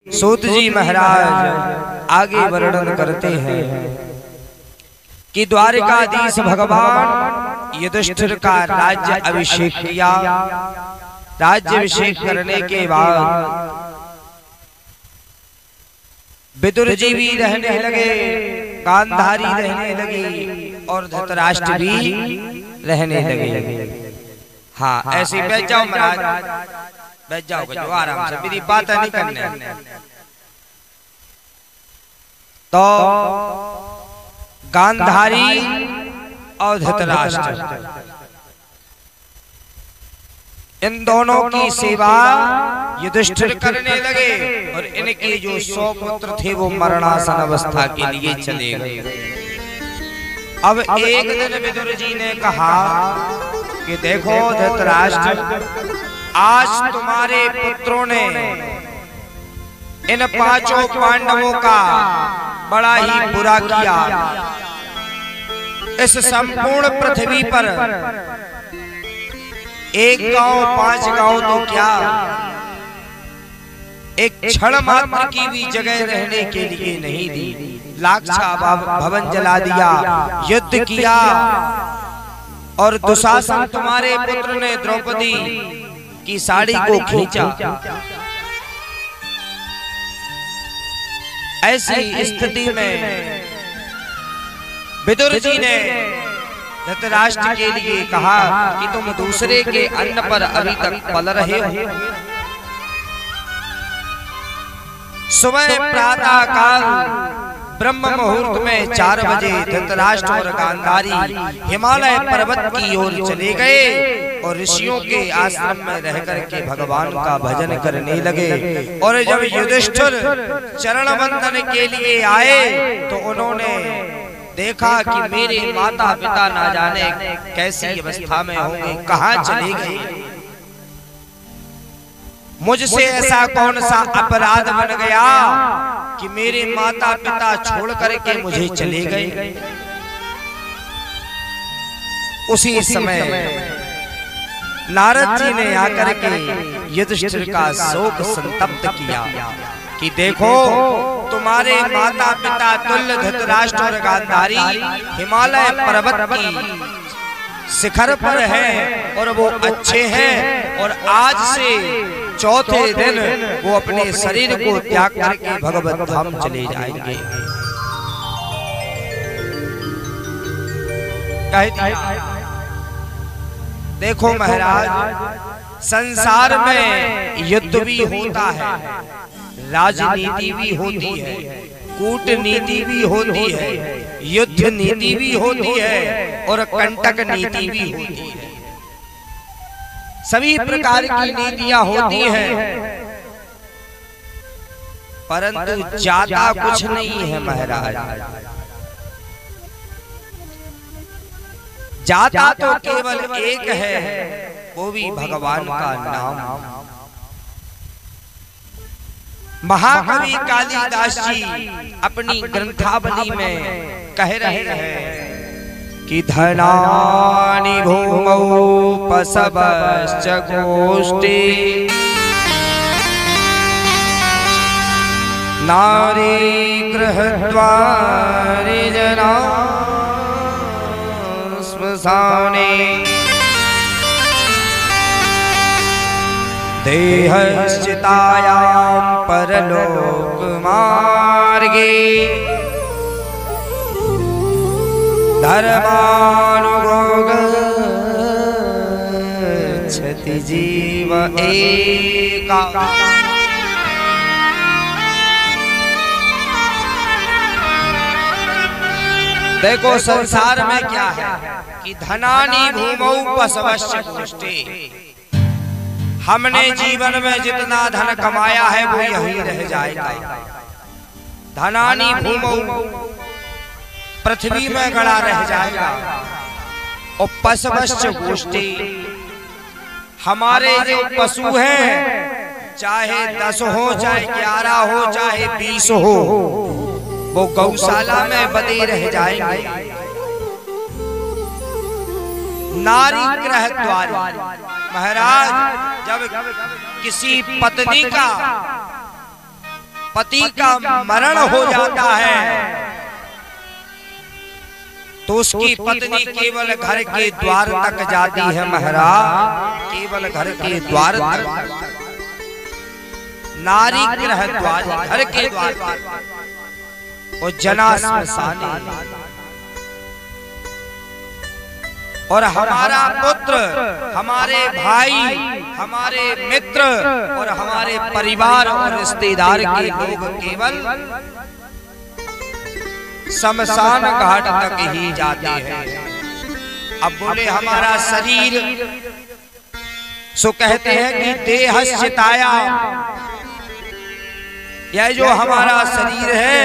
सूत जी महाराज आगे वर्णन करते हैं कि द्वारिकाधीश भगवान युधिष्ठिर का राज्य अभिषेक किया। राज्य अभिषेक करने के बाद विदुर जी भी रहने लगे, गांधारी रहने लगी और धृतराष्ट्र भी रहने लगे। हाँ, ऐसे बैठ जाओ महाराज, बैठ जाओ, बैठ जाओ आराम से, मेरी बात नहीं करने। तो गांधारी और धृतराष्ट्र इन दोनों की सेवा युधिष्ठिर करने लगे और इनके जो 100 पुत्र थे वो मरणासन अवस्था के लिए चले गए। अब एक दिन विदुर जी ने कहा कि देखो धृतराष्ट्र, आज तुम्हारे पुत्रों ने इन 5 पांडवों का बड़ा ही बुरा किया। इस संपूर्ण पृथ्वी पर एक गांव 5 गांव तो क्या, एक क्षण मात्र की भी जगह रहने के लिए नहीं दी। लाक्षा भवन जला दिया, युद्ध किया और दुशासन तुम्हारे पुत्र ने द्रौपदी की साड़ी को खींचा। ऐसी स्थिति में विदुर जी ने धृतराष्ट्र के लिए कहा कि तुम दूसरे के अन्न पर अभी तक पल रहे हो। सुबह प्रातः काल ब्रह्म मुहूर्त में 4 बजे धृतराष्ट्र और गांधारी हिमालय पर्वत की ओर चले गए और ऋषियों के आश्रम में रह करके भगवान का भजन करने लगे। और जब युधिष्ठिर चरण वंदन के लिए आए तो उन्होंने देखा कि मेरे माता पिता ना जाने कैसी अवस्था में होंगे, कहाँ चले गए। मुझसे ऐसा कौन सा अपराध बन गया कि मेरे माता पिता छोड़ करके मुझे चले गए। उसी समय नारद जी ने आकर के युधिष्ठिर का शोक संतप्त किया कि देखो तुम्हारे माता पिता तुल्य धृतराष्ट्र और गांधारी हिमालय पर्वत की शिखर पर हैं और वो अच्छे हैं, और आज से चौथे दिन वो अपने शरीर को त्याग करके भगवत धाम चले जाएंगे। देखो महाराज, संसार में युद्ध भी होता है, राजनीति भी होती है, कूटनीति भी होती है, युद्ध नीति भी होती है और कंटक नीति भी होती है। सभी प्रकार की नीतियां होती हैं, परंतु ज्यादा कुछ नहीं है महाराज। ज्यादा तो केवल एक है, वो भी भगवान का नाम। महाकवि कालिदास जी अपनी ग्रंथावली में कह रहे हैं कि धनानि भूमौ पशवश्च गोष्ठी नारी गृहद्वारे जना श्मशाने देहश्चितायां परलोक मार्गे धर्मानुगो गच्छति जीव एका। देखो संसार में क्या है कि धनानि भूमौ पशवश्च गोष्ठी, हमने जीवन में जितना धन कमाया है वो यहीं रह जाएगा। धनानि भूमौ, पृथ्वी में गड़ा रह जाएगा। और पशवश्च गोष्ठी, हमारे जो पशु हैं, चाहे 10 हो, चाहे 11 हो, चाहे 20 हो, वो गौशाला में बंधे रह जाएंगे। नारी गृह द्वार, महाराज जब किसी पत्नी का पति का मरण हो जाता है तो उसकी पत्नी केवल घर के द्वार तक जाती है महाराज, केवल घर के द्वार तक। नारी गृह द्वार, घर के द्वार और जना स्मशाने। और हमारा पुत्र, हमारे भाई, हमारे मित्र और हमारे परिवार और रिश्तेदार के लोग केवल शमशान घाट तक ही जाते हैं। अब बोले हमारा शरीर, सो कहते हैं कि देहश्चिताया, यह जो हमारा शरीर है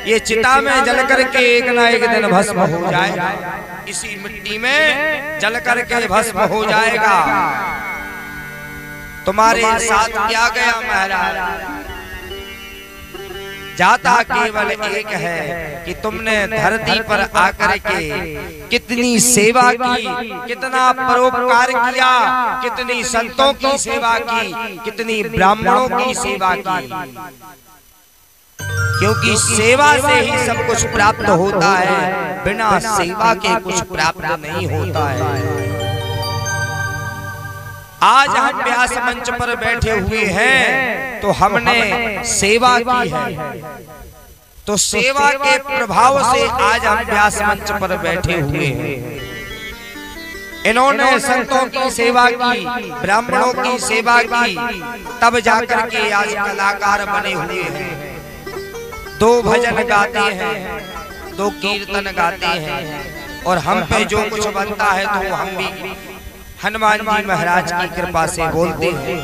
ये चिता में जल करके एक ना एक दिन भस्म हो जाएगा, इसी मिट्टी में जल करके भस्म हो जाएगा। तुम्हारे साथ क्या गया महाराज? जाता केवल एक है कि तुमने धरती पर आकर के कितनी सेवा की, कितना परोपकार किया, कितनी संतों की सेवा की, कितनी ब्राह्मणों की सेवा की। क्योंकि सेवा से ही सब कुछ प्राप्त होता है, बिना सेवा के कुछ प्राप्त नहीं होता है। आज हम व्यास मंच पर बैठे हुए हैं तो हमने सेवा की है, तो सेवा के प्रभाव से आज हम व्यास मंच पर बैठे हुए हैं। इन्होंने संतों की सेवा की, ब्राह्मणों की सेवा की, तब जाकर के आज कलाकार बने हुए हैं। दो भजन गाते हैं, दो कीर्तन गाते हैं, और हम पे जो कुछ बनता है तो हम भी हनुमान जी महाराज की कृपा से बोलते हैं।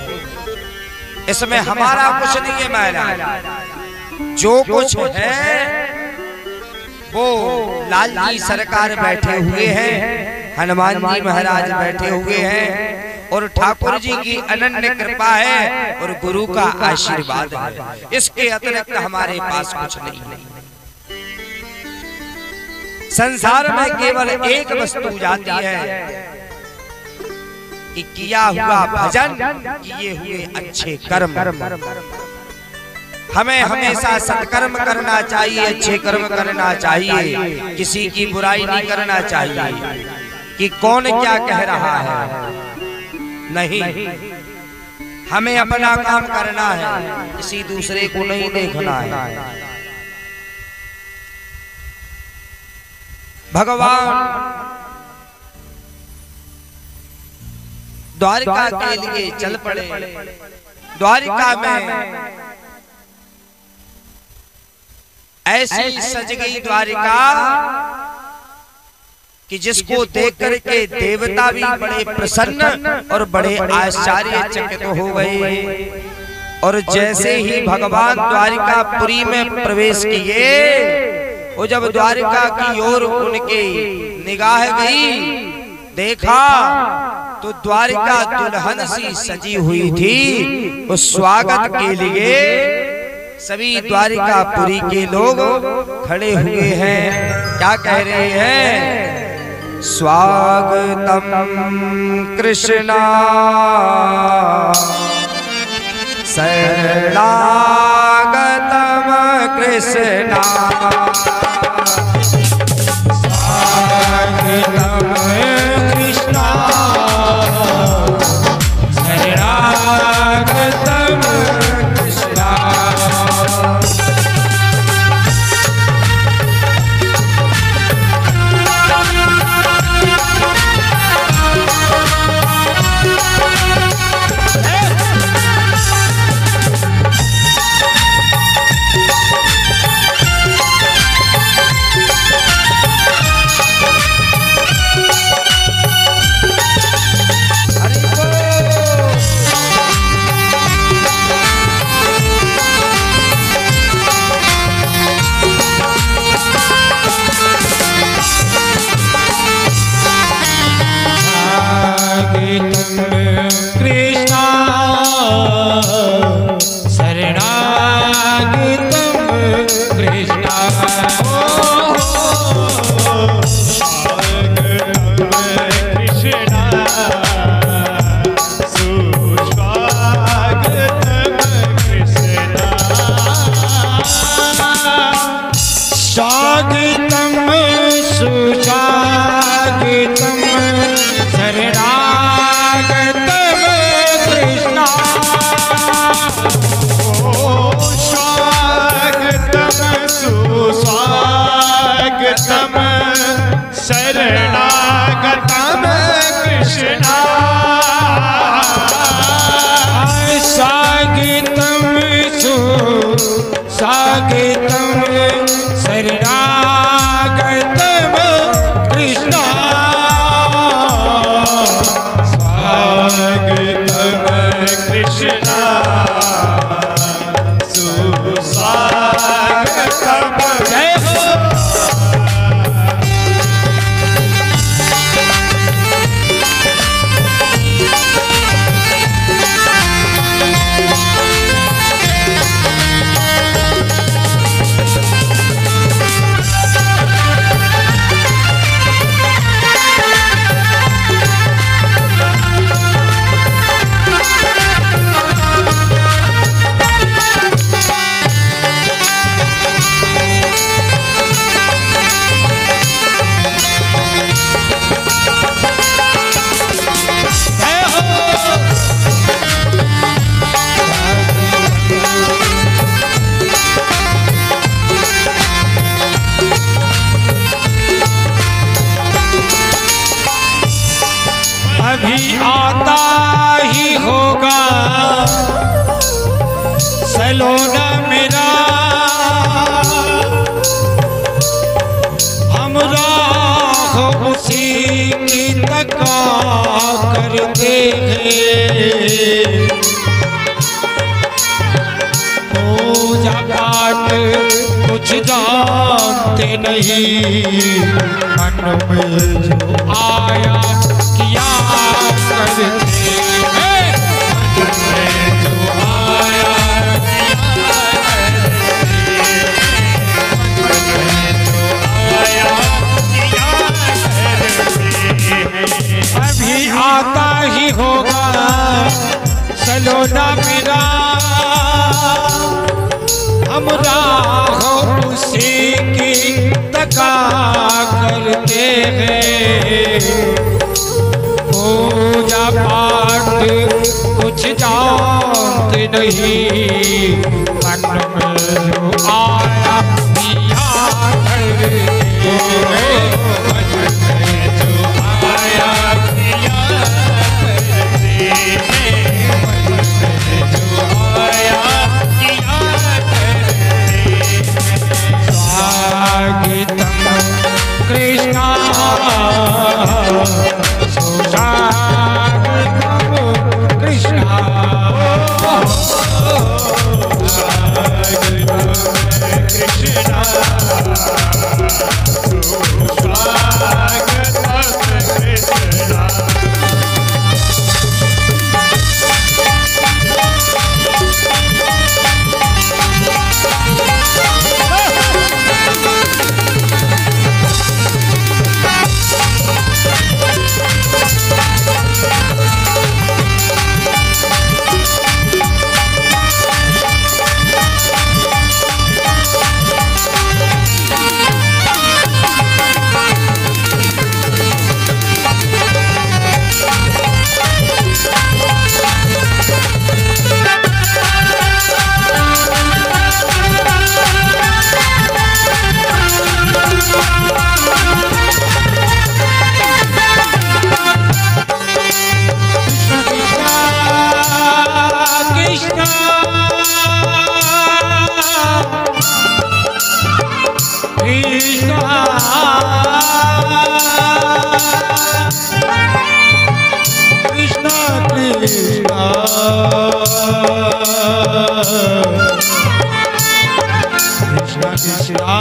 इसमें हमारा कुछ नहीं है महाराज, जो कुछ है वो लाल जी सरकार बैठे हुए हैं, हनुमान जी महाराज बैठे हुए हैं, और ठाकुर जी की अनन्य कृपा है और गुरु का आशीर्वाद है। इसके अतिरिक्त हमारे पास कुछ नहीं है। संसार में केवल एक वस्तु जाती है कि किया हुआ भजन, किए हुए अच्छे कर्म। हमें हमेशा सत्कर्म करना चाहिए, अच्छे कर्म करना चाहिए, किसी की बुराई नहीं करना चाहिए कि कौन क्या कह रहा है। नहीं, हमें अपना काम करना है, किसी दूसरे को नहीं देखना है। भगवान द्वारिका के लिए चल पड़े। द्वारिका में ऐसी सज गई द्वारिका कि जिसको देख करके देवता भी बड़े प्रसन्न और बड़े आश्चर्यचकित हो गए। और जैसे ही भगवान द्वारिकापुरी में प्रवेश किए, वो जब द्वारिका की ओर उनकी निगाह गई, देखा तो द्वारिका दुल्हन सी सजी हुई थी। उस स्वागत के लिए सभी द्वारिकापुरी के लोग खड़े हुए हैं। क्या कह रहे हैं? स्वागतम कृष्णा शरणागतम कृष्णा, स्वागतम कृष्णा शरणागतम कृष्णा। सागितम शरणागतम कृष्णा स्वागतम कृष्णा सुस्वागतम। जय हो। अभी आता ही होगा सलोना मेरा, हमरा हो उसी की तका करते हैं। पूजा पाठ कुछ जानते नहीं, मन में जो आया किया करते हैं। मन में जो आया किया करते हैं। अभी आता ही होगा सलोना मेरा, हमरा हो उसी की तका करते हैं। पूजा पाठ कुछ जानते नहीं, मन में जो आया किया करते हैं। मन में जो आया किया करते हैं। मन में जो आया किया करते हैं। स्वागतम कृष्णा स्वागतम कृष्णा कृष्णा कृष्णा कृष्णा